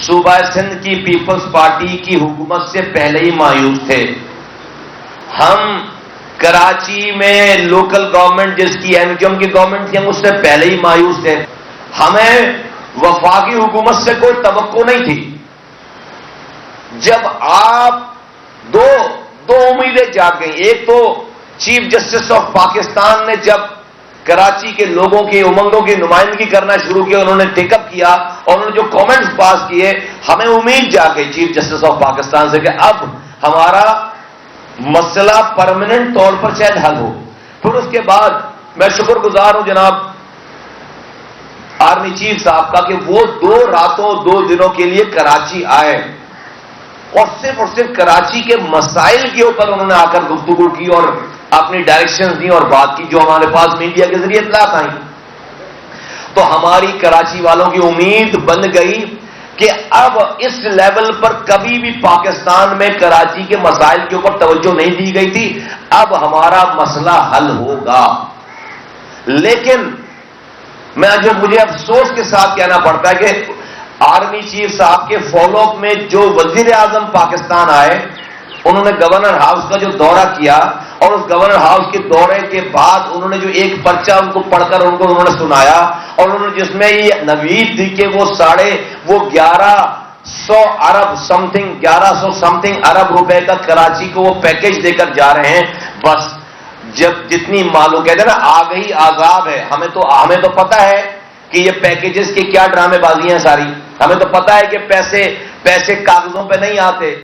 صوبہ سندھ کی Peoples party کی حکومت سے پہلے ہی مایوس تھے. ہم کراچی میں لوکل گورنمنٹ جس کی ایم کیو ایم کی گورنمنٹ تھی ہم اس سے پہلے ہی مایوس تھے. ہمیں وفاقی حکومت سے کوئی توقع نہیں تھی. جب آپ دو امیدیں جاگ گئیں. ایک تو چیف جسٹس آف پاکستان نے جب کراچی کے لوگوں کی امنگوں کی نمائندگی کرنا شروع کیا, انہوں نے ٹیک اپ کیا اور انہوں نے جو کامنٹس پاس کیے, ہمیں امید جا گئی چیف جسٹس آف پاکستان سے کہ اب ہمارا مسئلہ پرماننٹ طور پر شاید حل ہو. پھر اس کے بعد میں شکر گزار ہوں جناب آرمی چیف صاحب کا کہ وہ 2 راتوں 2 دنوں کے لیے کراچی آئے اور صرف کراچی کے مسائل کے اوپر انہوں نے آ کر گفتگو کی اور اپنی ڈائریکشن دی اور بات کی جو ہمارے پاس میڈیا کے ذریعے اطلاعات آئیں. تو ہماری کراچی والوں کی امید بن گئی کہ اب اس لیول پر کبھی بھی پاکستان میں کراچی کے مسائل کے اوپر توجہ نہیں دی گئی تھی, اب ہمارا مسئلہ حل ہوگا. لیکن مجھے افسوس کے ساتھ کہنا پڑتا ہے کہ آرمی چیف صاحب کے فالو اپ میں جو وزیر اعظم پاکستان آئے انہوں نے گورنر ہاؤس کا جو دورہ کیا اور اس گورنر ہاؤس کے دورے کے بعد انہوں نے جو ایک پرچہ ان کو پڑھ کر انہوں نے سنایا اور انہوں نے جس میں یہ نوید دی کہ وہ 1100 ارب سم تھنگ ارب روپے کا کراچی کو وہ پیکج دے کر جا رہے ہیں. بس جب جتنی معلوم کہتے ہیں نا آ گئی عذاب ہے. ہمیں تو پتا ہے کہ یہ پیکیجز کی کیا ڈرامے بازیاں ہیں ساری. ہمیں تو پتا ہے کہ پیسے کاغذوں پہ نہیں آتے.